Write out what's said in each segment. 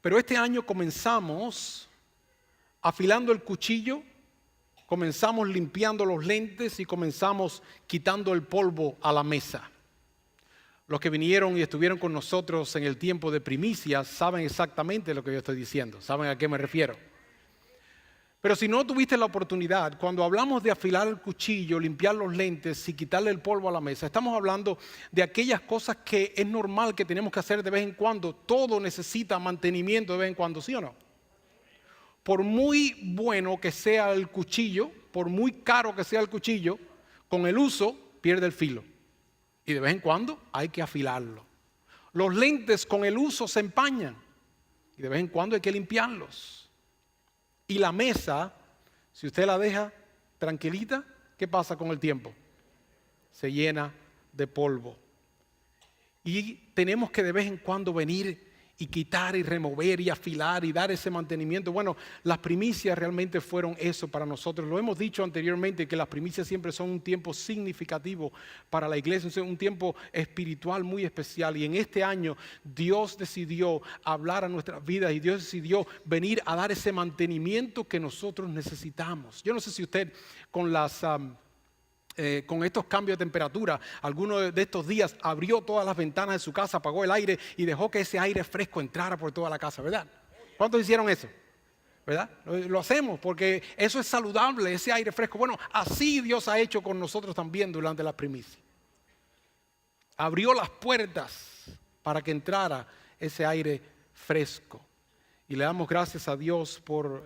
Pero este año comenzamos afilando el cuchillo, comenzamos limpiando los lentes y comenzamos quitando el polvo a la mesa. Los que vinieron y estuvieron con nosotros en el tiempo de primicias saben exactamente lo que yo estoy diciendo, saben a qué me refiero. Pero si no tuviste la oportunidad, cuando hablamos de afilar el cuchillo, limpiar los lentes y quitarle el polvo a la mesa, estamos hablando de aquellas cosas que es normal que tenemos que hacer de vez en cuando. Todo necesita mantenimiento de vez en cuando, ¿sí o no? Por muy bueno que sea el cuchillo, por muy caro que sea el cuchillo, con el uso pierde el filo. Y de vez en cuando hay que afilarlo. Los lentes con el uso se empañan y de vez en cuando hay que limpiarlos. Y la mesa, si usted la deja tranquilita, ¿qué pasa con el tiempo? Se llena de polvo. Y tenemos que de vez en cuando venir y quitar y remover y afilar y dar ese mantenimiento. Bueno, las primicias realmente fueron eso para nosotros. Lo hemos dicho anteriormente que las primicias siempre son un tiempo significativo para la iglesia, un tiempo espiritual muy especial. Y en este año Dios decidió hablar a nuestras vidas y Dios decidió venir a dar ese mantenimiento que nosotros necesitamos. Yo no sé si usted con estos cambios de temperatura, alguno de estos días abrió todas las ventanas de su casa, apagó el aire y dejó que ese aire fresco entrara por toda la casa, ¿verdad? ¿Cuántos hicieron eso? ¿Verdad? Lo hacemos porque eso es saludable, ese aire fresco. Bueno, así Dios ha hecho con nosotros también durante la primicia. Abrió las puertas para que entrara ese aire fresco. Y le damos gracias a Dios por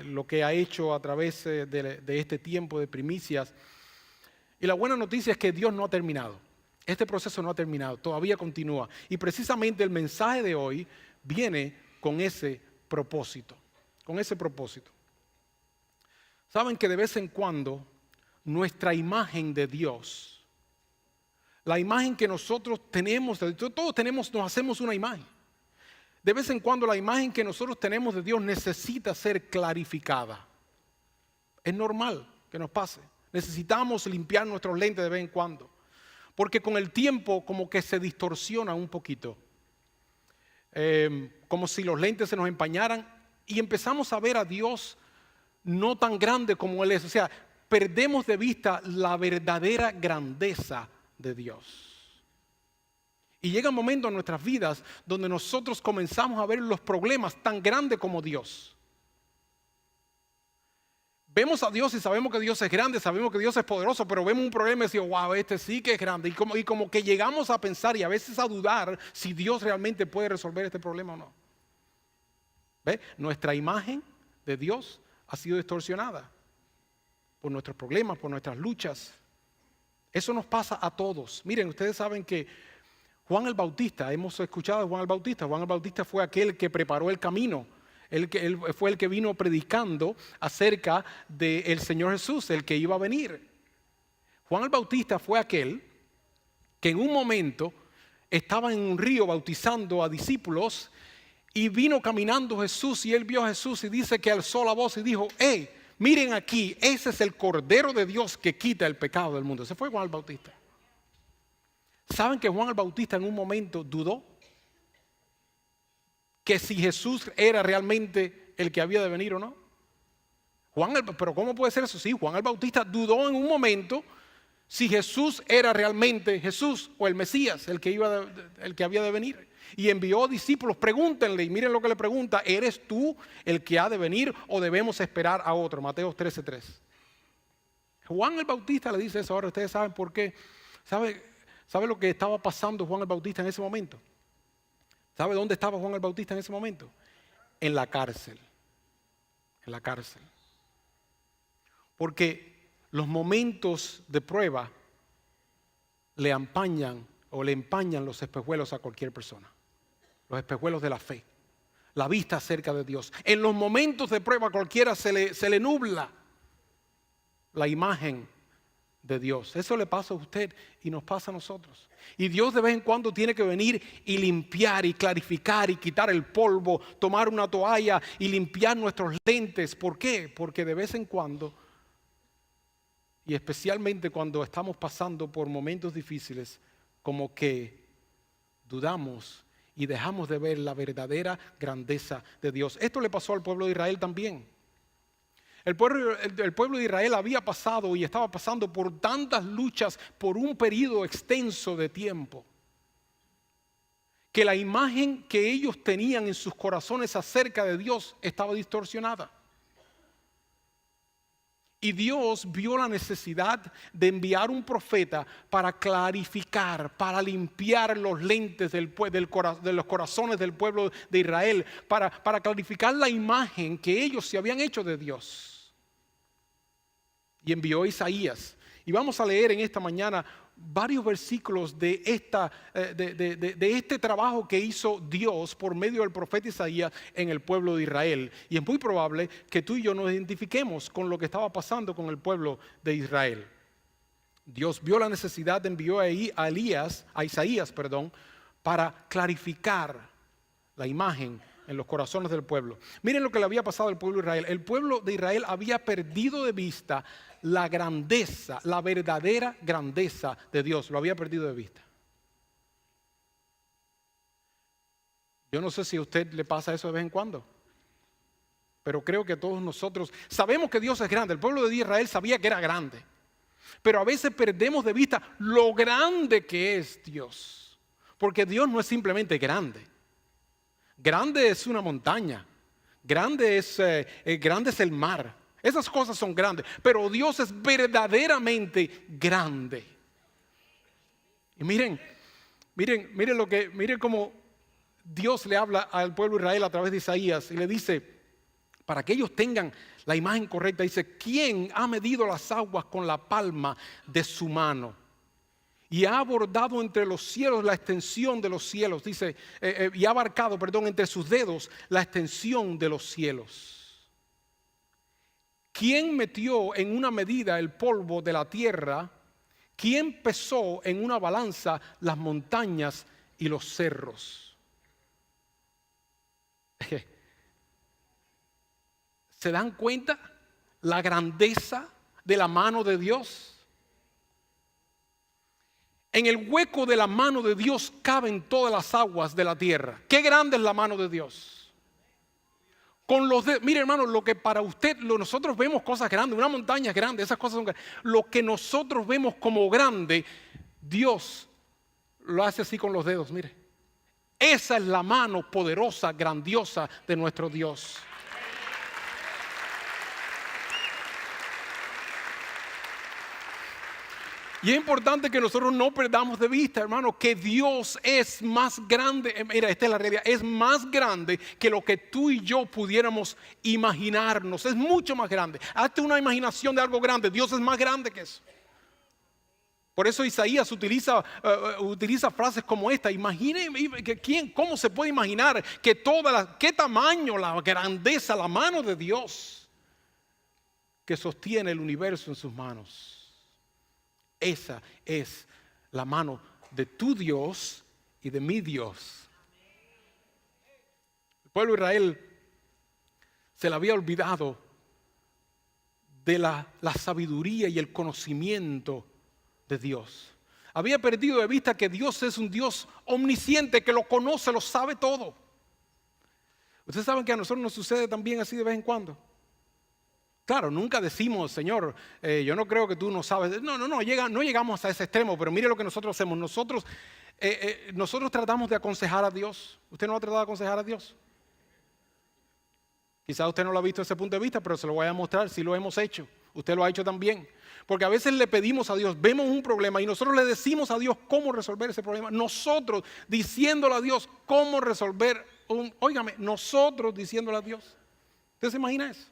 lo que ha hecho a través de este tiempo de primicias. Y la buena noticia es que Dios no ha terminado. Este proceso no ha terminado, todavía continúa. Y precisamente el mensaje de hoy viene con ese propósito. Con ese propósito. Saben que de vez en cuando nuestra imagen de Dios, la imagen que nosotros tenemos, todos nos hacemos una imagen. De vez en cuando la imagen que nosotros tenemos de Dios necesita ser clarificada. Es normal que nos pase. Necesitamos limpiar nuestros lentes de vez en cuando. Porque con el tiempo como que se distorsiona un poquito. Como si los lentes se nos empañaran y empezamos a ver a Dios no tan grande como Él es. O sea, perdemos de vista la verdadera grandeza de Dios. Y llega un momento en nuestras vidas donde nosotros comenzamos a ver los problemas tan grandes como Dios. Vemos a Dios y sabemos que Dios es grande, sabemos que Dios es poderoso, pero vemos un problema y decimos, wow, este sí que es grande. Y como que llegamos a pensar y a veces a dudar si Dios realmente puede resolver este problema o no. ¿Ve? Nuestra imagen de Dios ha sido distorsionada por nuestros problemas, por nuestras luchas. Eso nos pasa a todos. Miren, ustedes saben que Juan el Bautista, hemos escuchado a Juan el Bautista. Juan el Bautista fue aquel que preparó el camino. Él fue el que vino predicando acerca del Señor Jesús, el que iba a venir. Juan el Bautista fue aquel que en un momento estaba en un río bautizando a discípulos y vino caminando Jesús y él vio a Jesús y dice que alzó la voz y dijo, hey, miren aquí, ese es el Cordero de Dios que quita el pecado del mundo. Ese fue Juan el Bautista. ¿Saben que Juan el Bautista en un momento dudó? Que si Jesús era realmente el que había de venir o no. Pero ¿cómo puede ser eso? Sí, Juan el Bautista dudó en un momento si Jesús era realmente Jesús o el Mesías, el que había de venir. Y envió discípulos, pregúntenle, y miren lo que le pregunta, ¿eres tú el que ha de venir o debemos esperar a otro? Mateo 13:3. Juan el Bautista le dice eso. Ahora ustedes saben por qué. ¿Sabe lo que estaba pasando Juan el Bautista en ese momento? ¿Sabe dónde estaba Juan el Bautista en ese momento? En la cárcel. En la cárcel. Porque los momentos de prueba le empañan los espejuelos a cualquier persona. Los espejuelos de la fe. La vista acerca de Dios. En los momentos de prueba a cualquiera se le nubla la imagen de Dios. Eso le pasa a usted y nos pasa a nosotros. Y Dios de vez en cuando tiene que venir y limpiar y clarificar y quitar el polvo, tomar una toalla y limpiar nuestros lentes. ¿Por qué? Porque de vez en cuando, y especialmente cuando estamos pasando por momentos difíciles, como que dudamos y dejamos de ver la verdadera grandeza de Dios. Esto le pasó al pueblo de Israel también. El pueblo de Israel había pasado y estaba pasando por tantas luchas por un periodo extenso de tiempo, que la imagen que ellos tenían en sus corazones acerca de Dios estaba distorsionada. Y Dios vio la necesidad de enviar un profeta para clarificar, para limpiar los lentes de los corazones del pueblo de Israel, para clarificar la imagen que ellos se habían hecho de Dios. Y envió a Isaías. Y vamos a leer en esta mañana varios versículos de este trabajo que hizo Dios por medio del profeta Isaías en el pueblo de Israel. Y es muy probable que tú y yo nos identifiquemos con lo que estaba pasando con el pueblo de Israel. Dios vio la necesidad, envió a Isaías, para clarificar la imagen en los corazones del pueblo. Miren lo que le había pasado al pueblo de Israel. El pueblo de Israel había perdido de vista la grandeza, la verdadera grandeza de Dios. Lo había perdido de vista. Yo no sé si a usted le pasa eso de vez en cuando, pero creo que todos nosotros sabemos que Dios es grande. El pueblo de Israel sabía que era grande, pero a veces perdemos de vista lo grande que es Dios. Porque Dios no es simplemente grande. Grande es una montaña, grande es el mar. Esas cosas son grandes, pero Dios es verdaderamente grande. Y miren cómo Dios le habla al pueblo de Israel a través de Isaías y le dice, para que ellos tengan la imagen correcta, dice: ¿quién ha medido las aguas con la palma de su mano? Y ha abordado entre los cielos la extensión de los cielos, dice, y ha abarcado, entre sus dedos la extensión de los cielos. ¿Quién metió en una medida el polvo de la tierra? ¿Quién pesó en una balanza las montañas y los cerros? ¿Se dan cuenta la grandeza de la mano de Dios? En el hueco de la mano de Dios caben todas las aguas de la tierra. Qué grande es la mano de Dios. Mire, hermano, lo que para usted, nosotros vemos cosas grandes, una montaña es grande, esas cosas son grandes. Lo que nosotros vemos como grande, Dios lo hace así con los dedos, mire. Esa es la mano poderosa, grandiosa de nuestro Dios. Y es importante que nosotros no perdamos de vista, hermano, que Dios es más grande. Mira, esta es la realidad. Es más grande que lo que tú y yo pudiéramos imaginarnos. Es mucho más grande. Hazte una imaginación de algo grande. Dios es más grande que eso. Por eso Isaías utiliza frases como esta. ¿Cómo se puede imaginar qué tamaño, la grandeza, la mano de Dios que sostiene el universo en sus manos? Esa es la mano de tu Dios y de mi Dios. El pueblo de Israel se le había olvidado de la sabiduría y el conocimiento de Dios. Había perdido de vista que Dios es un Dios omnisciente, que lo conoce, lo sabe todo. Ustedes saben que a nosotros nos sucede también así de vez en cuando. Claro, nunca decimos, Señor, yo no creo que tú no sabes. No llegamos a ese extremo, pero mire lo que nosotros hacemos. Nosotros tratamos de aconsejar a Dios. ¿Usted no ha tratado de aconsejar a Dios? Quizás usted no lo ha visto desde ese punto de vista, pero se lo voy a mostrar si lo hemos hecho. Usted lo ha hecho también. Porque a veces le pedimos a Dios, vemos un problema y nosotros le decimos a Dios cómo resolver ese problema. Nosotros diciéndole a Dios cómo resolver nosotros diciéndole a Dios. ¿Usted se imagina eso?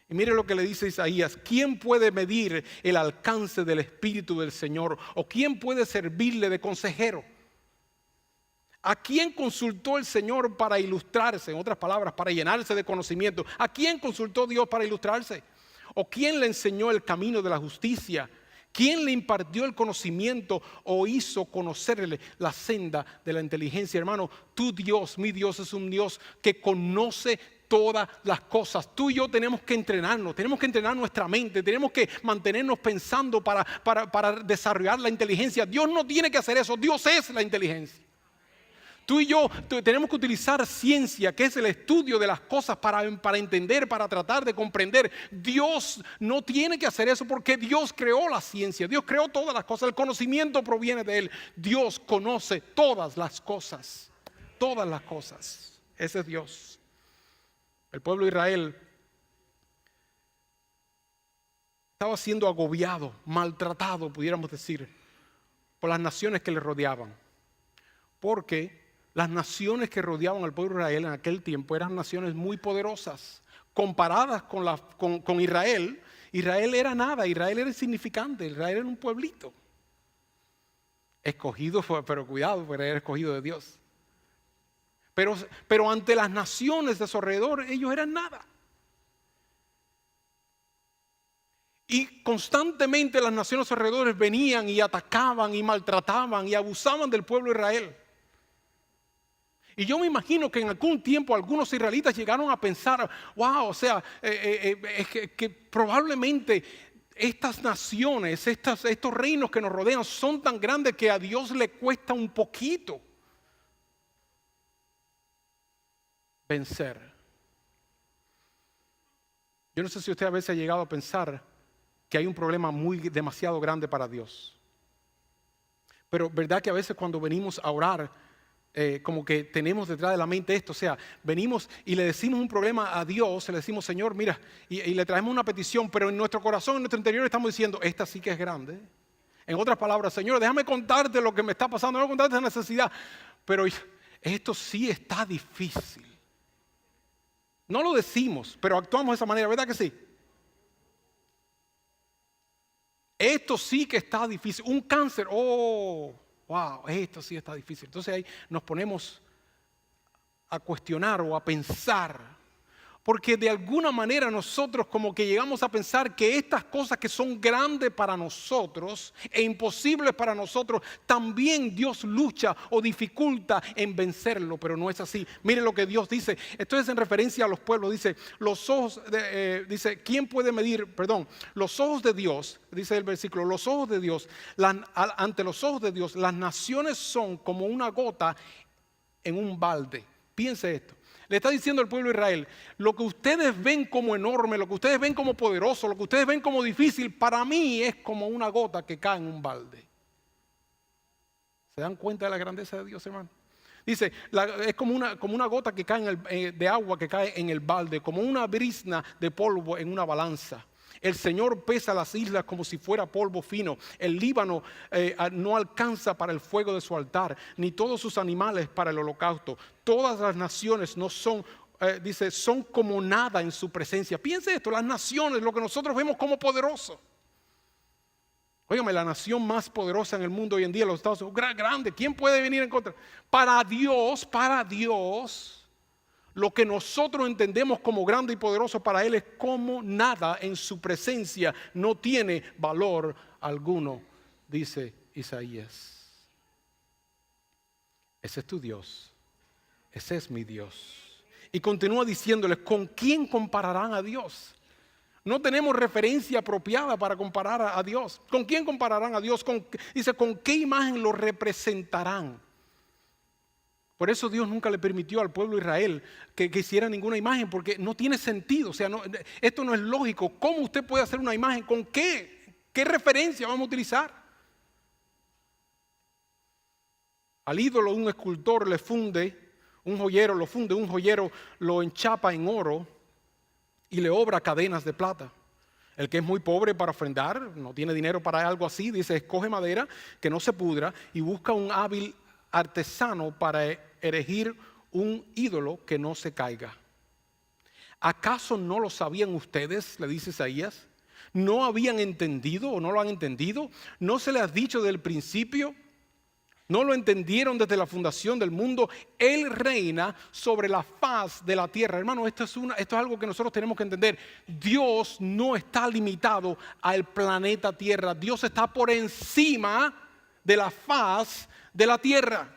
Y mire lo que le dice Isaías: ¿quién puede medir el alcance del Espíritu del Señor? ¿O quién puede servirle de consejero? ¿A quién consultó el Señor para ilustrarse? En otras palabras, para llenarse de conocimiento. ¿A quién consultó Dios para ilustrarse? ¿O quién le enseñó el camino de la justicia? ¿Quién le impartió el conocimiento o hizo conocerle la senda de la inteligencia? Hermano, tu Dios, mi Dios, es un Dios que conoce todas las cosas. Tú y yo tenemos que entrenarnos, tenemos que entrenar nuestra mente, tenemos que mantenernos pensando para desarrollar la inteligencia. Dios no tiene que hacer eso, Dios es la inteligencia. Tú y yo tenemos que utilizar ciencia, que es el estudio de las cosas para entender, para tratar de comprender. Dios no tiene que hacer eso porque Dios creó la ciencia, Dios creó todas las cosas, el conocimiento proviene de Él. Dios conoce todas las cosas, todas las cosas. Ese es Dios. El pueblo de Israel estaba siendo agobiado, maltratado, pudiéramos decir, por las naciones que le rodeaban. Porque las naciones que rodeaban al pueblo de Israel en aquel tiempo eran naciones muy poderosas. Comparadas con Israel, Israel era nada, Israel era insignificante, Israel era un pueblito. Escogido fue, pero cuidado, porque era escogido de Dios. Pero ante las naciones de su alrededor, ellos eran nada. Y constantemente las naciones alrededor venían y atacaban y maltrataban y abusaban del pueblo de Israel. Y yo me imagino que en algún tiempo algunos israelitas llegaron a pensar, wow, o sea, que probablemente estas naciones, estos reinos que nos rodean son tan grandes que a Dios le cuesta un poquito vencer. Yo no sé si usted a veces ha llegado a pensar que hay un problema demasiado grande para Dios. Pero verdad que a veces cuando venimos a orar, como que tenemos detrás de la mente esto, o sea, venimos y le decimos un problema a Dios, le decimos, Señor, mira, y le traemos una petición, pero en nuestro corazón, en nuestro interior estamos diciendo, esta sí que es grande. En otras palabras, Señor, déjame contarte lo que me está pasando, no contarte esa necesidad, pero esto sí está difícil. No lo decimos, pero actuamos de esa manera, ¿verdad que sí? Esto sí que está difícil. Un cáncer, oh, wow, esto sí está difícil. Entonces ahí nos ponemos a cuestionar o a pensar. Porque de alguna manera nosotros como que llegamos a pensar que estas cosas que son grandes para nosotros e imposibles para nosotros, también Dios lucha o dificulta en vencerlo, pero no es así. Mire lo que Dios dice. Esto es en referencia a los pueblos. Dice, dice, ¿quién puede medir? Perdón, los ojos de Dios, dice el versículo, los ojos de Dios, ante los ojos de Dios, las naciones son como una gota en un balde. Piense esto. Le está diciendo al pueblo de Israel, lo que ustedes ven como enorme, lo que ustedes ven como poderoso, lo que ustedes ven como difícil, para mí es como una gota que cae en un balde. ¿Se dan cuenta de la grandeza de Dios, hermano? Dice, es como una gota que cae de agua que cae en el balde, como una brizna de polvo en una balanza. El Señor pesa las islas como si fuera polvo fino. El Líbano no alcanza para el fuego de su altar, ni todos sus animales para el holocausto. Todas las naciones no son, son como nada en su presencia. Piense esto, las naciones, lo que nosotros vemos como poderoso. Óigame, la nación más poderosa en el mundo hoy en día, los Estados Unidos, grande, ¿quién puede venir en contra? Para Dios, lo que nosotros entendemos como grande y poderoso para Él es como nada en su presencia, no tiene valor alguno, dice Isaías. Ese es tu Dios, ese es mi Dios. Y continúa diciéndoles, ¿con quién compararán a Dios? No tenemos referencia apropiada para comparar a Dios. ¿Con quién compararán a Dios? Dice, ¿con qué imagen lo representarán? Por eso Dios nunca le permitió al pueblo de Israel que hiciera ninguna imagen, porque no tiene sentido. O sea, esto no es lógico. ¿Cómo usted puede hacer una imagen? ¿Con qué? ¿Qué referencia vamos a utilizar? Al ídolo un escultor le funde, un joyero lo enchapa en oro y le obra cadenas de plata. El que es muy pobre para ofrendar, no tiene dinero para algo así, dice, escoge madera que no se pudra y busca un hábil artesano para erigir un ídolo que no se caiga. ¿Acaso no lo sabían ustedes? Le dice Isaías. ¿No habían entendido o no lo han entendido? ¿No se les ha dicho desde el principio? ¿No lo entendieron desde la fundación del mundo? Él reina sobre la faz de la tierra. Hermano, esto es algo que nosotros tenemos que entender. Dios no está limitado al planeta Tierra. Dios está por encima de la faz de la tierra.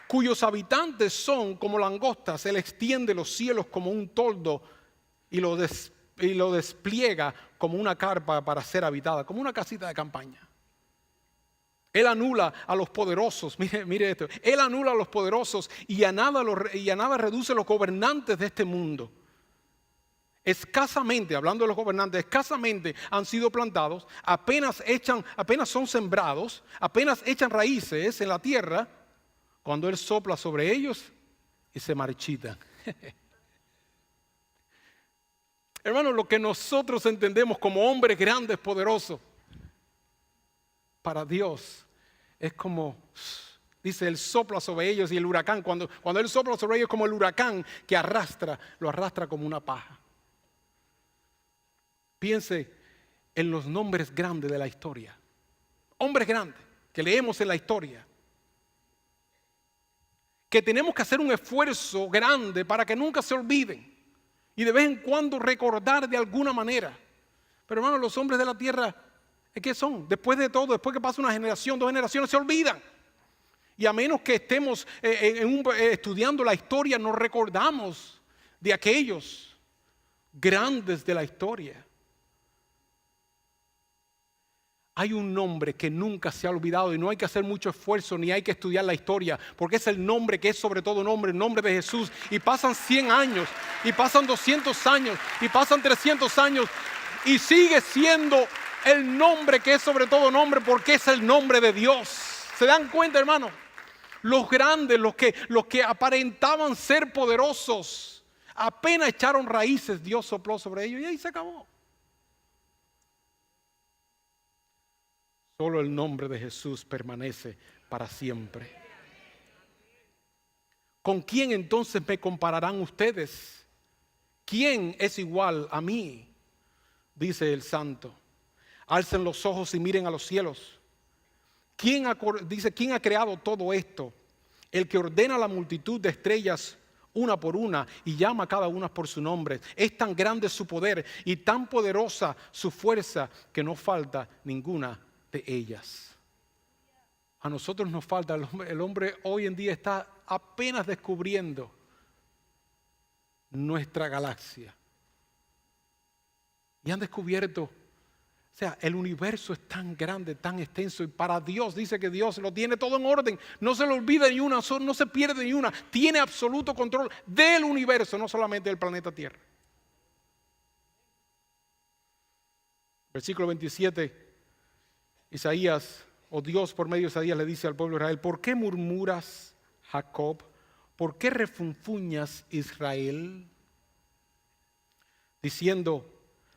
Cuyos habitantes son como langostas. Él extiende los cielos como un toldo y los y lo despliega como una carpa para ser habitada, como una casita de campaña. Él anula a los poderosos, mire esto, Él anula a los poderosos y a nada reduce a los gobernantes de este mundo. Escasamente, hablando de los gobernantes, escasamente han sido plantados, apenas son sembrados, apenas echan raíces en la tierra, cuando Él sopla sobre ellos y se marchitan. Hermanos, lo que nosotros entendemos como hombres grandes, poderosos, para Dios es como, dice, Él sopla sobre ellos y el huracán, cuando Él sopla sobre ellos como el huracán que lo arrastra como una paja. Piense en los nombres grandes de la historia. Hombres grandes que leemos en la historia. Que tenemos que hacer un esfuerzo grande para que nunca se olviden. Y de vez en cuando recordar de alguna manera. Pero hermanos, los hombres de la tierra, ¿qué son? Después de todo, después que pasa una generación, 2 generaciones, se olvidan. Y a menos que estemos estudiando la historia, nos recordamos de aquellos grandes de la historia. Hay un nombre que nunca se ha olvidado y no hay que hacer mucho esfuerzo ni hay que estudiar la historia, porque es el nombre que es sobre todo nombre, el nombre de Jesús. Y pasan 100 años, y pasan 200 años, y pasan 300 años, y sigue siendo el nombre que es sobre todo nombre, porque es el nombre de Dios. ¿Se dan cuenta, hermano? Los grandes, los que aparentaban ser poderosos, apenas echaron raíces, Dios sopló sobre ellos y ahí se acabó. Solo el nombre de Jesús permanece para siempre. ¿Con quién entonces me compararán ustedes? ¿Quién es igual a mí? Dice el santo. Alcen los ojos y miren a los cielos. ¿Quién ha creado todo esto? El que ordena la multitud de estrellas una por una y llama a cada una por su nombre. Es tan grande su poder y tan poderosa su fuerza que no falta ninguna de ellas. A nosotros nos falta, el hombre hoy en día está apenas descubriendo nuestra galaxia. Y han descubierto, o sea, el universo es tan grande, tan extenso, y para Dios, dice que Dios lo tiene todo en orden, no se le olvida ni una, no se pierde ni una, tiene absoluto control del universo, no solamente del planeta Tierra. Versículo 27, Isaías, o Dios por medio de Isaías le dice al pueblo de Israel: ¿por qué murmuras, Jacob? ¿Por qué refunfuñas, Israel? Diciendo: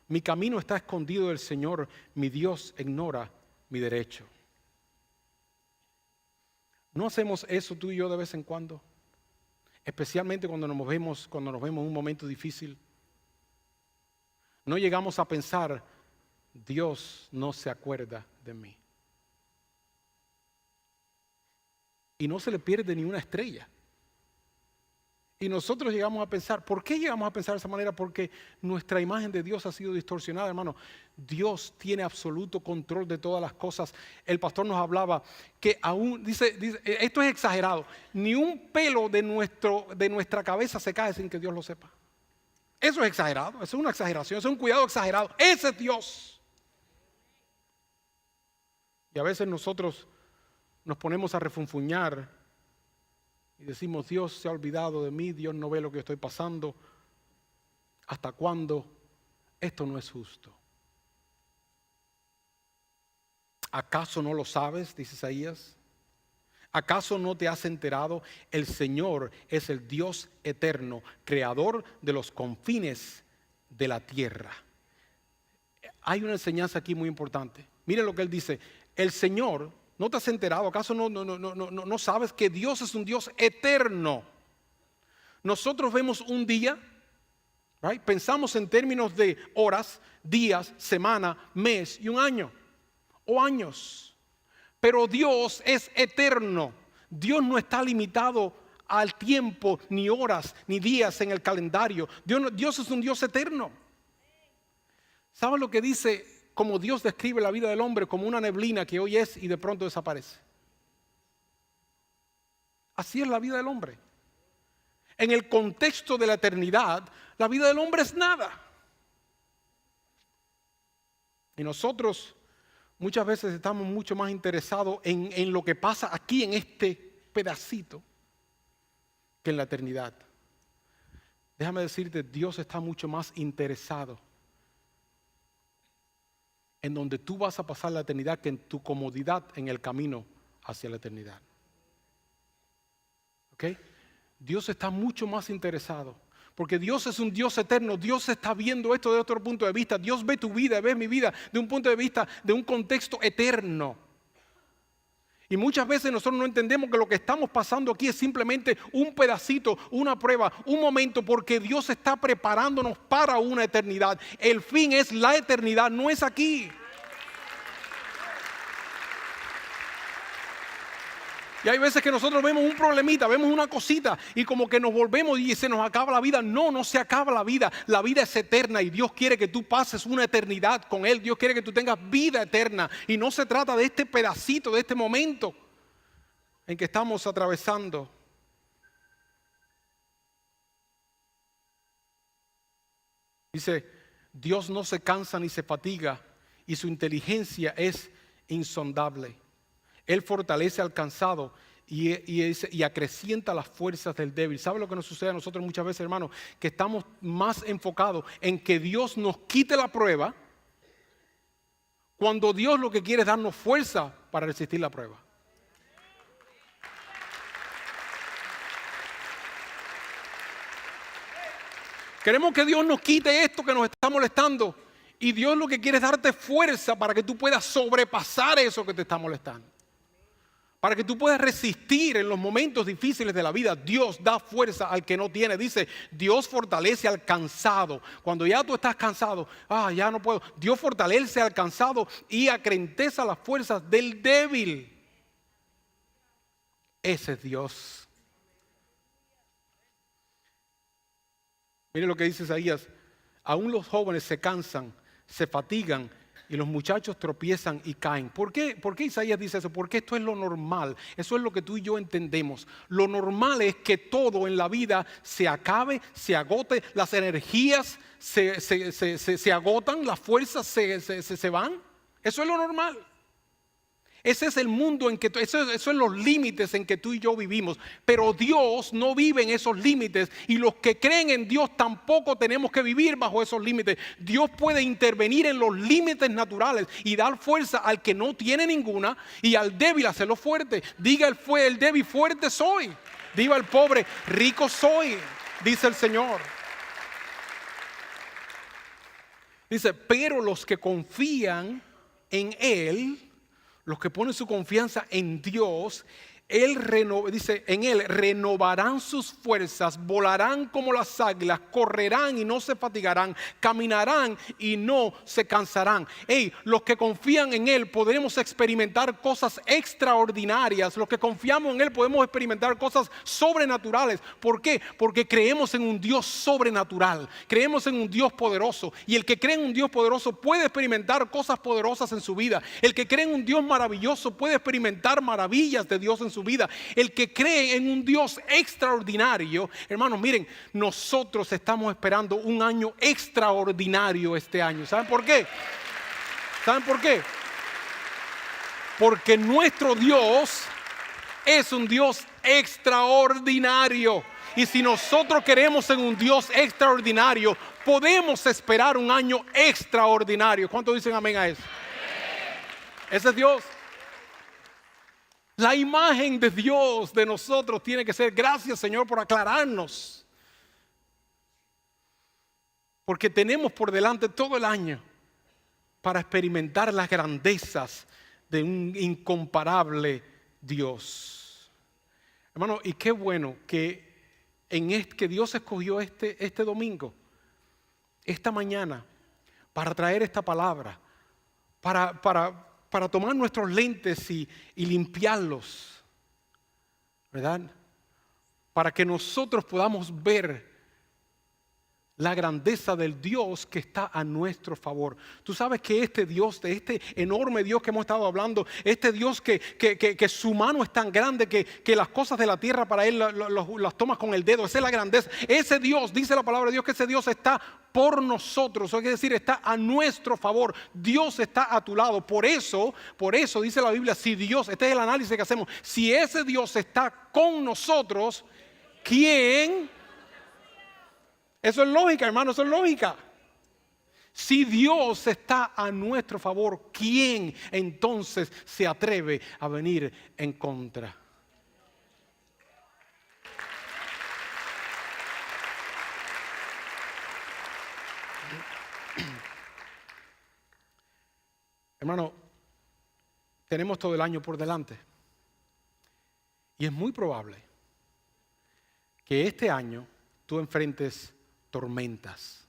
mi camino está escondido del Señor, mi Dios ignora mi derecho. ¿No hacemos eso tú y yo de vez en cuando? Especialmente cuando nos vemos en un momento difícil. No llegamos a pensar: Dios no se acuerda de mí. Y no se le pierde ni una estrella. Y nosotros llegamos a pensar, ¿por qué llegamos a pensar de esa manera? Porque nuestra imagen de Dios ha sido distorsionada, hermano. Dios tiene absoluto control de todas las cosas. El pastor nos hablaba que aún, dice, esto es exagerado, ni un pelo de nuestra cabeza se cae sin que Dios lo sepa. Eso es exagerado, eso es una exageración, eso es un cuidado exagerado. Ese es Dios. Y a veces nosotros nos ponemos a refunfuñar y decimos: Dios se ha olvidado de mí, Dios no ve lo que estoy pasando. ¿Hasta cuándo? Esto no es justo. ¿Acaso no lo sabes? Dice Isaías. ¿Acaso no te has enterado? El Señor es el Dios eterno, creador de los confines de la tierra. Hay una enseñanza aquí muy importante. Miren lo que Él dice. El Señor, ¿no te has enterado? ¿Acaso no sabes que Dios es un Dios eterno? Nosotros vemos un día, right? Pensamos en términos de horas, días, semana, mes y un año o años. Pero Dios es eterno. Dios no está limitado al tiempo, ni horas, ni días en el calendario. Dios es un Dios eterno. ¿Saben lo que dice? Como Dios describe la vida del hombre, como una neblina que hoy es y de pronto desaparece. Así es la vida del hombre. En el contexto de la eternidad, la vida del hombre es nada. Y nosotros muchas veces estamos mucho más interesados en lo que pasa aquí en este pedacito que en la eternidad. Déjame decirte, Dios está mucho más interesado en donde tú vas a pasar la eternidad que en tu comodidad en el camino hacia la eternidad. ¿Ok? Dios está mucho más interesado. Porque Dios es un Dios eterno. Dios está viendo esto de otro punto de vista. Dios ve tu vida, ve mi vida de un punto de vista, de un contexto eterno. Y muchas veces nosotros no entendemos que lo que estamos pasando aquí es simplemente un pedacito, una prueba, un momento, porque Dios está preparándonos para una eternidad. El fin es la eternidad, no es aquí. Y hay veces que nosotros vemos un problemita, vemos una cosita y como que nos volvemos y se nos acaba la vida. No, no se acaba la vida. La vida es eterna y Dios quiere que tú pases una eternidad con Él. Dios quiere que tú tengas vida eterna. Y no se trata de este pedacito, de este momento en que estamos atravesando. Dice, Dios no se cansa ni se fatiga y su inteligencia es insondable. Él fortalece al cansado y acrecienta las fuerzas del débil. ¿Sabe lo que nos sucede a nosotros muchas veces, hermanos? Que estamos más enfocados en que Dios nos quite la prueba, cuando Dios lo que quiere es darnos fuerza para resistir la prueba. Queremos que Dios nos quite esto que nos está molestando. Y Dios lo que quiere es darte fuerza para que tú puedas sobrepasar eso que te está molestando. Para que tú puedas resistir en los momentos difíciles de la vida. Dios da fuerza al que no tiene. Dice, Dios fortalece al cansado. Cuando ya tú estás cansado, ya no puedo. Dios fortalece al cansado y acrecienta las fuerzas del débil. Ese es Dios. Mire lo que dice Isaías. Aún los jóvenes se cansan, se fatigan y los muchachos tropiezan y caen. ¿Por qué Isaías dice eso? Porque esto es lo normal. Eso es lo que tú y yo entendemos. Lo normal es que todo en la vida se acabe, se agote, las energías se agotan, las fuerzas se van. Eso es lo normal. Ese es el mundo en que esos son los límites en que tú y yo vivimos. Pero Dios no vive en esos límites y los que creen en Dios tampoco tenemos que vivir bajo esos límites. Dios puede intervenir en los límites naturales y dar fuerza al que no tiene ninguna y al débil hacerlo fuerte. Diga el débil, fuerte soy. Diga el pobre, rico soy, dice el Señor. Dice, pero los que confían en Él, los que ponen su confianza en Dios, dice, en Él renovarán sus fuerzas, volarán como las águilas, correrán y no se fatigarán, caminarán y no se cansarán. Los que confían en Él podremos experimentar cosas extraordinarias. Los que confiamos en Él podemos experimentar cosas sobrenaturales. ¿Por qué? Porque creemos en un Dios sobrenatural, creemos en un Dios poderoso. Y el que cree en un Dios poderoso puede experimentar cosas poderosas en su vida. El que cree en un Dios maravilloso puede experimentar maravillas de Dios en su vida. El que cree en un Dios extraordinario, hermanos, miren, nosotros estamos esperando un año extraordinario este año. ¿Saben por qué? ¿Saben por qué? Porque nuestro Dios es un Dios extraordinario. Y si nosotros queremos en un Dios extraordinario, podemos esperar un año extraordinario. ¿Cuántos dicen amén a eso? Ese es Dios. La imagen de Dios de nosotros tiene que ser, gracias Señor por aclararnos. Porque tenemos por delante todo el año para experimentar las grandezas de un incomparable Dios. Hermano, y qué bueno que que Dios escogió este domingo, esta mañana, para traer esta palabra, para tomar nuestros lentes y limpiarlos, ¿verdad? Para que nosotros podamos ver la grandeza del Dios que está a nuestro favor. Tú sabes que este Dios, de este enorme Dios que hemos estado hablando, este Dios que su mano es tan grande que las cosas de la tierra para Él las tomas con el dedo. Esa es la grandeza. Ese Dios, dice la palabra de Dios, que ese Dios está por nosotros. Eso quiere decir, está a nuestro favor. Dios está a tu lado. Por eso dice la Biblia, si Dios, este es el análisis que hacemos, si ese Dios está con nosotros, ¿quién? Eso es lógica, hermano, eso es lógica. Si Dios está a nuestro favor, ¿quién entonces se atreve a venir en contra? Hermano, tenemos todo el año por delante. Y es muy probable que este año tú enfrentes tormentas.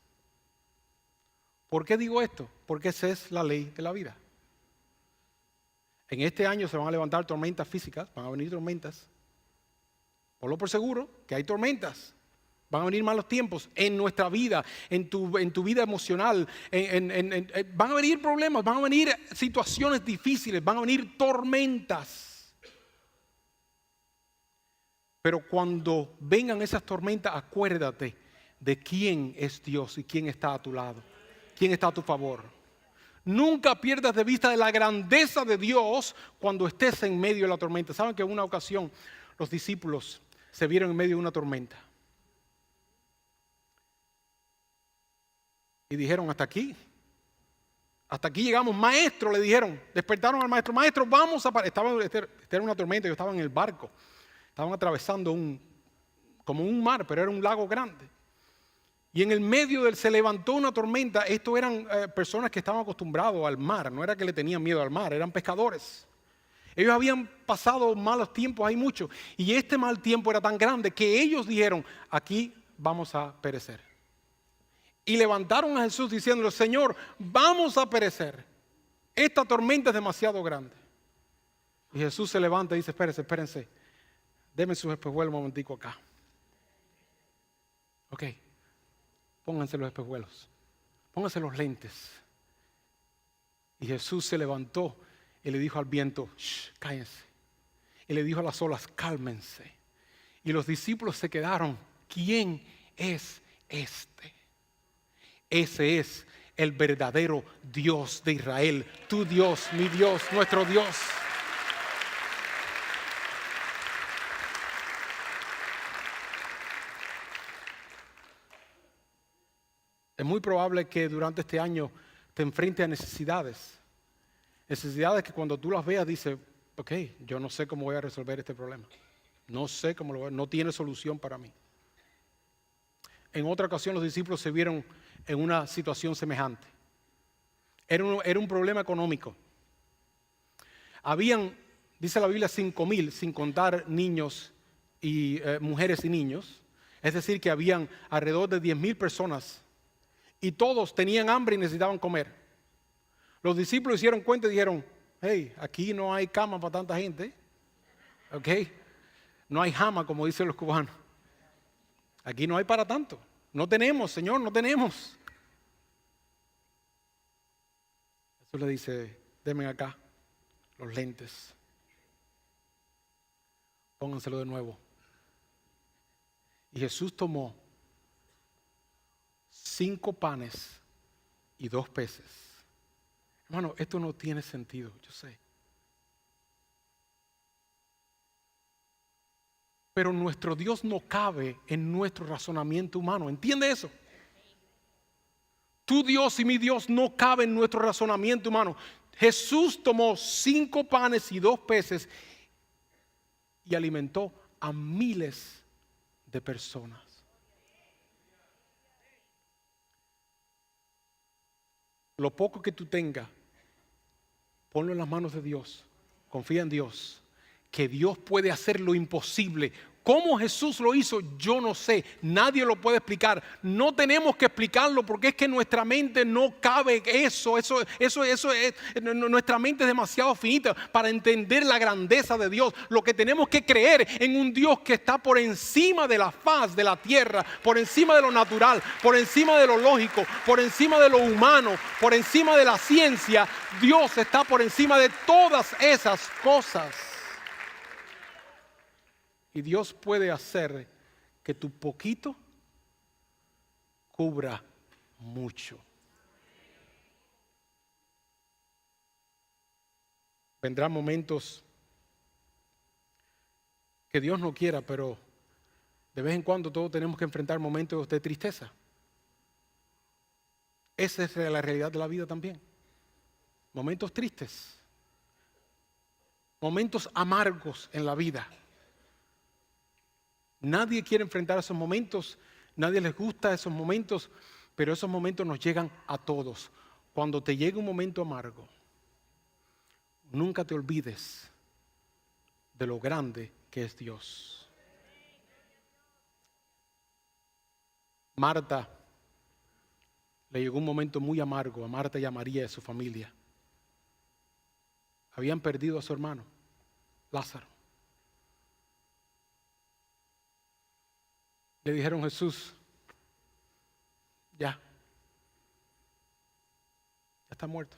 ¿Por qué digo esto? Porque esa es la ley de la vida. En este año se van a levantar tormentas físicas, van a venir tormentas. Ponlo por seguro que hay tormentas. Van a venir malos tiempos en nuestra vida, en tu vida emocional. Van a venir problemas, van a venir situaciones difíciles, van a venir tormentas. Pero cuando vengan esas tormentas, acuérdate de quién es Dios y quién está a tu lado, quién está a tu favor. Nunca pierdas de vista de la grandeza de Dios cuando estés en medio de la tormenta. ¿Saben que en una ocasión los discípulos se vieron en medio de una tormenta? Y dijeron, hasta aquí llegamos, maestro, le dijeron, despertaron al maestro, maestro, vamos a parar. Esta era una tormenta, yo estaba en el barco, estaban atravesando como un mar, pero era un lago grande. Y en el medio se levantó una tormenta. Estos eran personas que estaban acostumbrados al mar, no era que le tenían miedo al mar, eran pescadores. Ellos habían pasado malos tiempos, hay muchos, y este mal tiempo era tan grande que ellos dijeron, aquí vamos a perecer. Y levantaron a Jesús diciéndole, Señor, vamos a perecer. Esta tormenta es demasiado grande. Y Jesús se levanta y dice, espérense. Denme sus espejuelos un momentico acá. Ok, pónganse los espejuelos. Pónganse los lentes. Y Jesús se levantó y le dijo al viento, shh, cállense. Y le dijo a las olas, cálmense. Y los discípulos se quedaron, ¿quién es este? Ese es el verdadero Dios de Israel, tu Dios, mi Dios, nuestro Dios. Es muy probable que durante este año te enfrentes a necesidades. Necesidades que cuando tú las veas dices, ok, yo no sé cómo voy a resolver este problema. No sé cómo lo voy a, no tiene solución para mí. En otra ocasión los discípulos se vieron en una situación semejante. Era un problema económico. Habían, dice la Biblia, 5,000, sin contar niños y mujeres y niños. Es decir, que habían alrededor de 10,000 personas y todos tenían hambre y necesitaban comer. Los discípulos hicieron cuenta y dijeron, hey, aquí no hay cama para tanta gente. Ok, no hay jama, como dicen los cubanos. Aquí no hay para tanto. No tenemos, Señor, no tenemos. Jesús le dice, denme acá los lentes. Pónganselo de nuevo. Y Jesús tomó 5 panes y 2 peces. Hermano, esto no tiene sentido, yo sé. Pero nuestro Dios no cabe en nuestro razonamiento humano. ¿Entiende eso? Tu Dios y mi Dios no cabe en nuestro razonamiento humano. Jesús tomó 5 panes y 2 peces y alimentó a miles de personas. Lo poco que tú tengas, ponlo en las manos de Dios. Confía en Dios. Que Dios puede hacer lo imposible ¿Cómo Jesús lo hizo? Yo no sé. Nadie lo puede explicar. No tenemos que explicarlo porque es que nuestra mente no cabe eso. Nuestra mente es demasiado finita para entender la grandeza de Dios. Lo que tenemos que creer en un Dios que está por encima de la faz de la tierra, por encima de lo natural, por encima de lo lógico, por encima de lo humano, por encima de la ciencia. Dios está por encima de todas esas cosas. Y Dios puede hacer que tu poquito cubra mucho. Vendrán momentos que Dios no quiera, pero de vez en cuando todos tenemos que enfrentar momentos de tristeza. Esa es la realidad de la vida también. Momentos tristes, momentos amargos en la vida. Nadie quiere enfrentar esos momentos, nadie les gusta esos momentos, pero esos momentos nos llegan a todos. Cuando te llegue un momento amargo, nunca te olvides de lo grande que es Dios. Marta, le llegó un momento muy amargo a Marta y a María y a su familia. Habían perdido a su hermano, Lázaro. Le dijeron: Jesús, ya está muerto.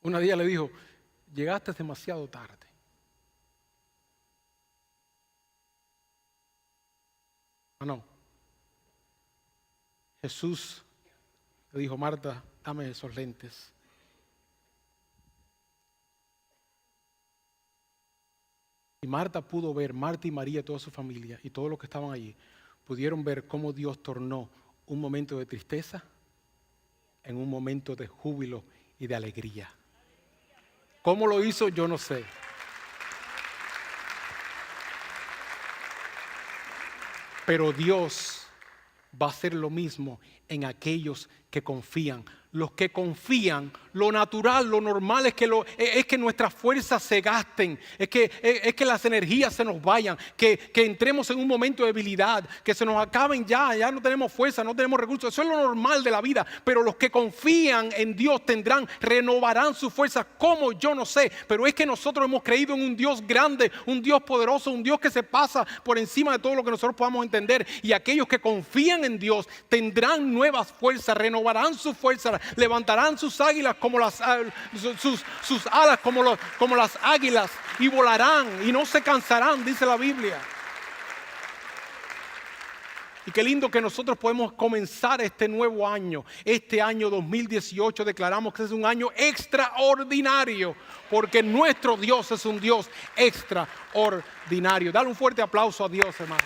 Un día le dijo: llegaste demasiado tarde. No. Jesús le dijo: Marta, dame esos lentes. Y Marta pudo ver, Marta y María, toda su familia y todos los que estaban allí, pudieron ver cómo Dios tornó un momento de tristeza en un momento de júbilo y de alegría. ¿Cómo lo hizo? Yo no sé. Pero Dios va a hacer lo mismo en aquellos que confían. Los que confían, lo natural, lo normal es que nuestras fuerzas se gasten, es que las energías se nos vayan, que entremos en un momento de debilidad, que se nos acaben ya no tenemos fuerza, no tenemos recursos. Eso es lo normal de la vida. Pero los que confían en Dios renovarán sus fuerzas. ¿Cómo? Yo no sé. Pero es que nosotros hemos creído en un Dios grande, un Dios poderoso, un Dios que se pasa por encima de todo lo que nosotros podamos entender. Y aquellos que confían en Dios tendrán nuevas fuerzas, renovarán sus fuerzas, levantarán sus águilas como sus alas como las águilas, y volarán y no se cansarán, dice la Biblia. Y qué lindo que nosotros podemos comenzar este nuevo año, este año 2018. Declaramos que es un año extraordinario, porque nuestro Dios es un Dios extraordinario. Dale un fuerte aplauso a Dios, hermano.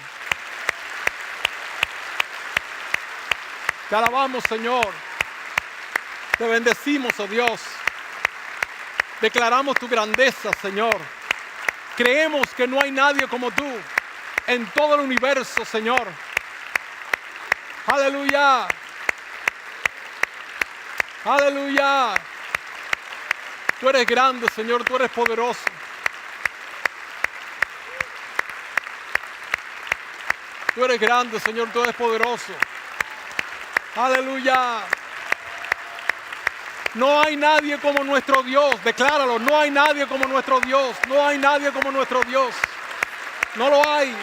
Te alabamos, Señor. Te bendecimos, oh Dios. Declaramos tu grandeza, Señor. Creemos que no hay nadie como tú en todo el universo, Señor. Aleluya. Aleluya. Tú eres grande, Señor. Tú eres poderoso. Tú eres grande, Señor. Tú eres poderoso. Aleluya. No hay nadie como nuestro Dios. Decláralo. No hay nadie como nuestro Dios. No hay nadie como nuestro Dios. No lo hay.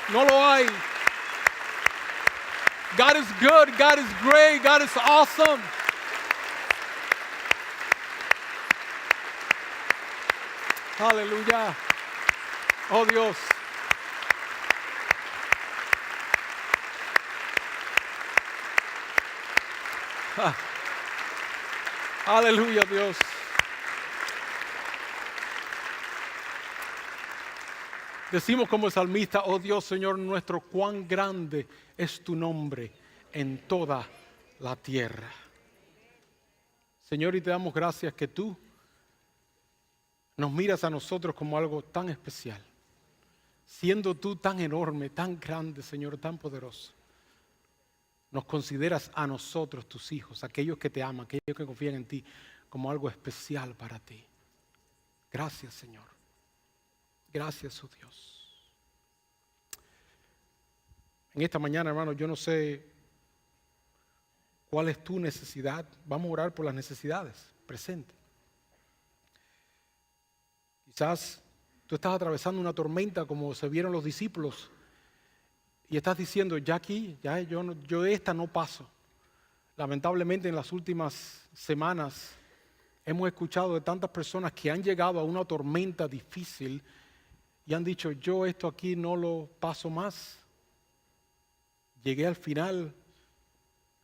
No lo hay. God is good. God is great. God is awesome. Aleluya. Oh Dios. Aleluya, Dios. Decimos como el salmista: oh Dios, Señor nuestro, cuán grande es tu nombre en toda la tierra. Señor, y te damos gracias que tú nos miras a nosotros como algo tan especial, siendo tú tan enorme, tan grande, Señor, tan poderoso. Nos consideras a nosotros, tus hijos, aquellos que te aman, aquellos que confían en ti, como algo especial para ti. Gracias, Señor. Gracias, oh Dios. En esta mañana, hermano, yo no sé cuál es tu necesidad. Vamos a orar por las necesidades presentes. Quizás tú estás atravesando una tormenta como se vieron los discípulos y estás diciendo, ya aquí, ya yo esta no paso. Lamentablemente en las últimas semanas hemos escuchado de tantas personas que han llegado a una tormenta difícil y han dicho, yo esto aquí no lo paso más. Llegué al final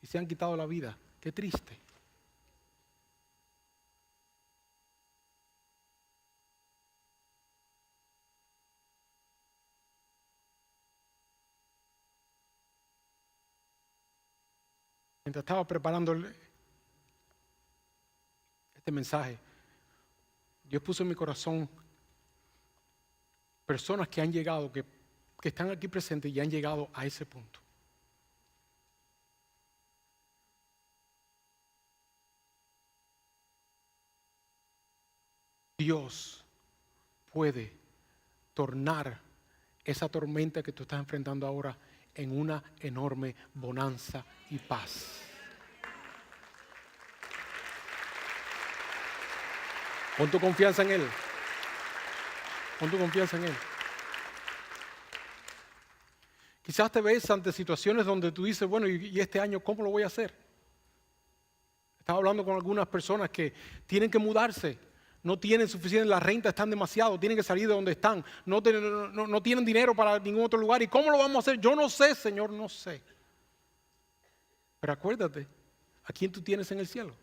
y se han quitado la vida. Qué triste. Mientras estaba preparando este mensaje, Dios puso en mi corazón personas que han llegado, que están aquí presentes y han llegado a ese punto. Dios puede tornar esa tormenta que tú estás enfrentando ahora en una enorme bonanza y paz. Pon tu confianza en Él. Pon tu confianza en Él. Quizás te ves ante situaciones donde tú dices, bueno, ¿y este año cómo lo voy a hacer? Estaba hablando con algunas personas que tienen que mudarse. No tienen suficiente, la renta están demasiado, tienen que salir de donde están. No tienen dinero para ningún otro lugar. ¿Y cómo lo vamos a hacer? Yo no sé, Señor, no sé. Pero acuérdate, ¿a quién tú tienes en el cielo?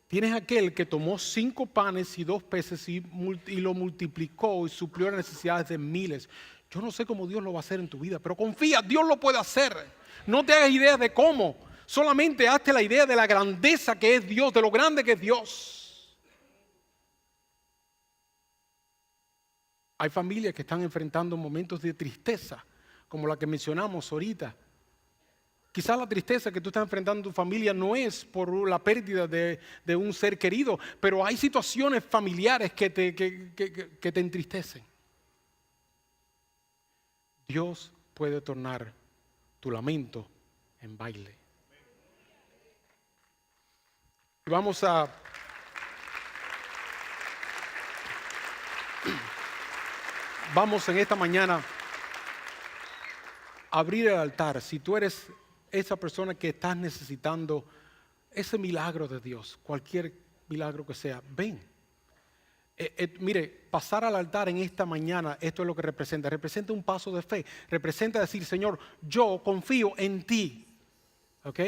Tienes aquel que tomó 5 panes y 2 peces y lo multiplicó y suplió las necesidades de miles. Yo no sé cómo Dios lo va a hacer en tu vida, pero confía, Dios lo puede hacer. No te hagas idea de cómo, solamente hazte la idea de la grandeza que es Dios, de lo grande que es Dios. Hay familias que están enfrentando momentos de tristeza, como la que mencionamos ahorita. Quizás la tristeza que tú estás enfrentando en tu familia no es por la pérdida de un ser querido, pero hay situaciones familiares que te entristecen. Dios puede tornar tu lamento en baile. Y vamos a en esta mañana a abrir el altar. Si tú eres esa persona que estás necesitando ese milagro de Dios, cualquier milagro que sea, ven. Mire, pasar al altar en esta mañana, esto es lo que representa. Representa un paso de fe. Representa decir, Señor, yo confío en ti. ¿Ok?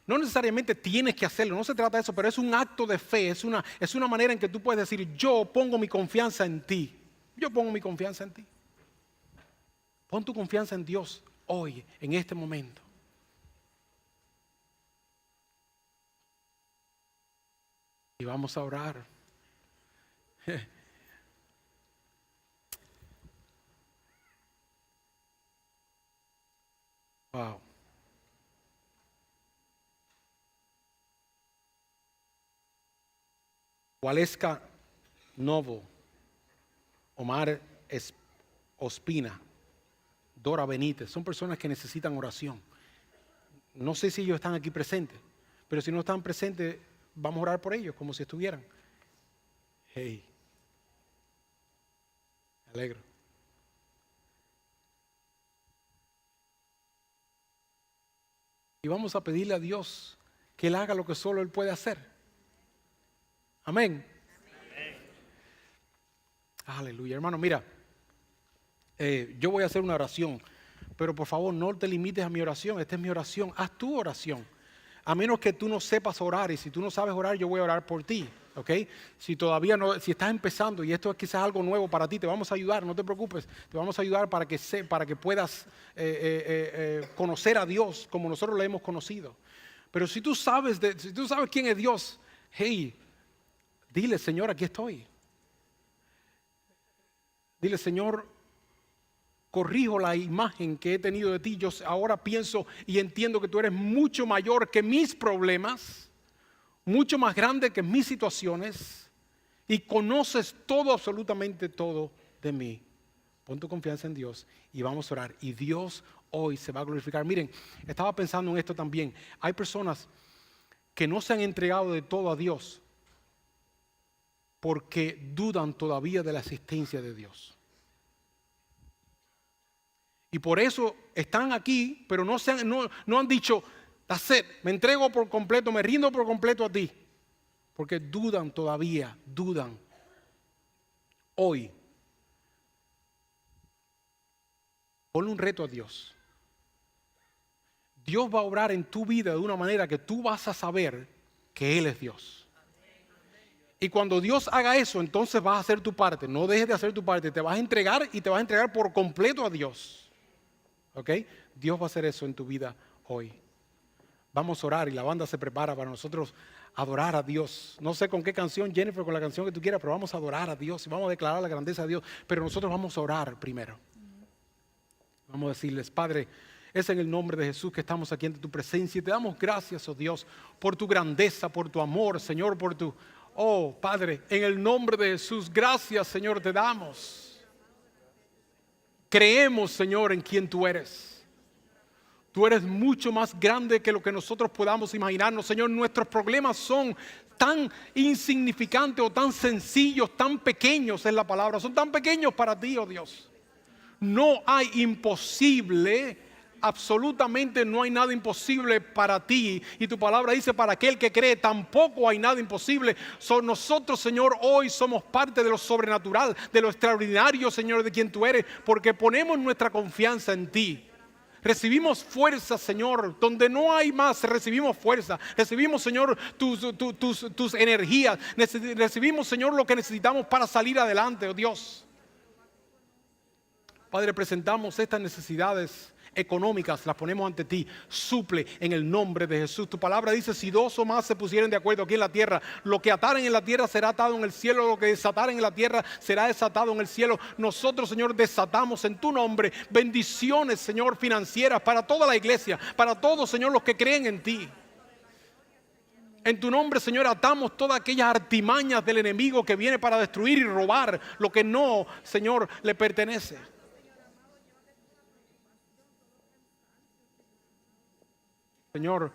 No necesariamente tienes que hacerlo, no se trata de eso, pero es un acto de fe. Es una manera en que tú puedes decir, yo pongo mi confianza en ti. Yo pongo mi confianza en ti. Pon tu confianza en Dios hoy, en este momento. Y vamos a orar. Wow. Waleska Novo, Omar Ospina, Dora Benítez, son personas que necesitan oración. No sé si ellos están aquí presentes, pero si no están presentes, vamos a orar por ellos como si estuvieran. Hey, me alegro. Y vamos a pedirle a Dios que Él haga lo que solo Él puede hacer. Amén. Aleluya, hermano, mira, yo voy a hacer una oración, pero por favor no te limites a mi oración, esta es mi oración, haz tu oración. A menos que tú no sepas orar, y si tú no sabes orar, yo voy a orar por ti, ¿ok? Si todavía no, si estás empezando y esto es quizás algo nuevo para ti, te vamos a ayudar, no te preocupes, te vamos a ayudar para que puedas conocer a Dios como nosotros le hemos conocido. Pero si tú sabes quién es Dios, hey, dile, Señor, aquí estoy. Dile, Señor, corrijo la imagen que he tenido de ti. Yo ahora pienso y entiendo que tú eres mucho mayor que mis problemas, mucho más grande que mis situaciones y conoces todo, absolutamente todo de mí. Pon tu confianza en Dios y vamos a orar. Y Dios hoy se va a glorificar. Miren, estaba pensando en esto también. Hay personas que no se han entregado de todo a Dios porque dudan todavía de la existencia de Dios. Y por eso están aquí, pero no han dicho, that's it, me entrego por completo, me rindo por completo a ti. Porque dudan todavía, dudan. Hoy, ponle un reto a Dios. Dios va a obrar en tu vida de una manera que tú vas a saber que Él es Dios. Y cuando Dios haga eso, entonces vas a hacer tu parte. No dejes de hacer tu parte. Te vas a entregar y te vas a entregar por completo a Dios. ¿Ok? Dios va a hacer eso en tu vida hoy. Vamos a orar y la banda se prepara para nosotros adorar a Dios. No sé con qué canción, Jennifer, con la canción que tú quieras, pero vamos a adorar a Dios y vamos a declarar la grandeza de Dios. Pero nosotros vamos a orar primero. Vamos a decirles, Padre, es en el nombre de Jesús que estamos aquí ante tu presencia y te damos gracias, oh Dios, por tu grandeza, por tu amor, Señor, por tu... Oh, Padre, en el nombre de Jesús, gracias, Señor, te damos. Creemos, Señor, en quien tú eres. Tú eres mucho más grande que lo que nosotros podamos imaginarnos, Señor. Nuestros problemas son tan insignificantes o tan sencillos, tan pequeños es la palabra. Son tan pequeños para ti, oh Dios. No hay imposible, absolutamente no hay nada imposible para ti. Y tu palabra dice, para aquel que cree, tampoco hay nada imposible. Nosotros, Señor, hoy somos parte de lo sobrenatural, de lo extraordinario, Señor, de quien tú eres, porque ponemos nuestra confianza en ti. Recibimos fuerza, Señor, donde no hay más, recibimos fuerza. Recibimos, Señor, tus energías. Recibimos, Señor, lo que necesitamos para salir adelante, oh Dios. Padre, presentamos estas necesidades económicas, las ponemos ante ti. Suple en el nombre de Jesús. Tu palabra dice, si dos o más se pusieren de acuerdo aquí en la tierra, lo que ataren en la tierra será atado en el cielo, lo que desataren en la tierra será desatado en el cielo. Nosotros, Señor, desatamos en tu nombre bendiciones, Señor, financieras para toda la iglesia, para todos, Señor, los que creen en ti. En tu nombre, Señor, atamos todas aquellas artimañas del enemigo que viene para destruir y robar lo que no, Señor, le pertenece. Señor,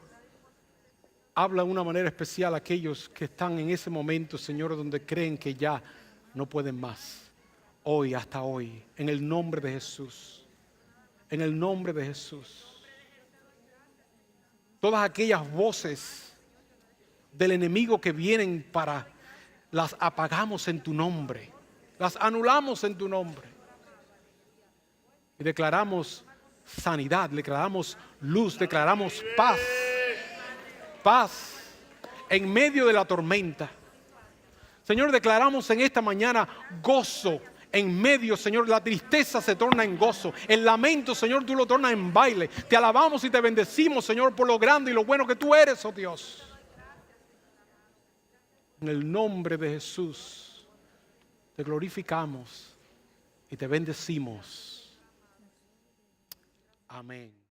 habla de una manera especial a aquellos que están en ese momento, Señor, donde creen que ya no pueden más. Hoy, hasta hoy, en el nombre de Jesús. En el nombre de Jesús. Todas aquellas voces del enemigo que vienen las apagamos en tu nombre. Las anulamos en tu nombre. Y declaramos sanidad, declaramos luz, declaramos paz. Paz en medio de la tormenta. Señor, declaramos en esta mañana gozo en medio, Señor. La tristeza se torna en gozo. El lamento, Señor, tú lo tornas en baile. Te alabamos y te bendecimos, Señor, por lo grande y lo bueno que tú eres, oh Dios. En el nombre de Jesús te glorificamos y te bendecimos. Amén.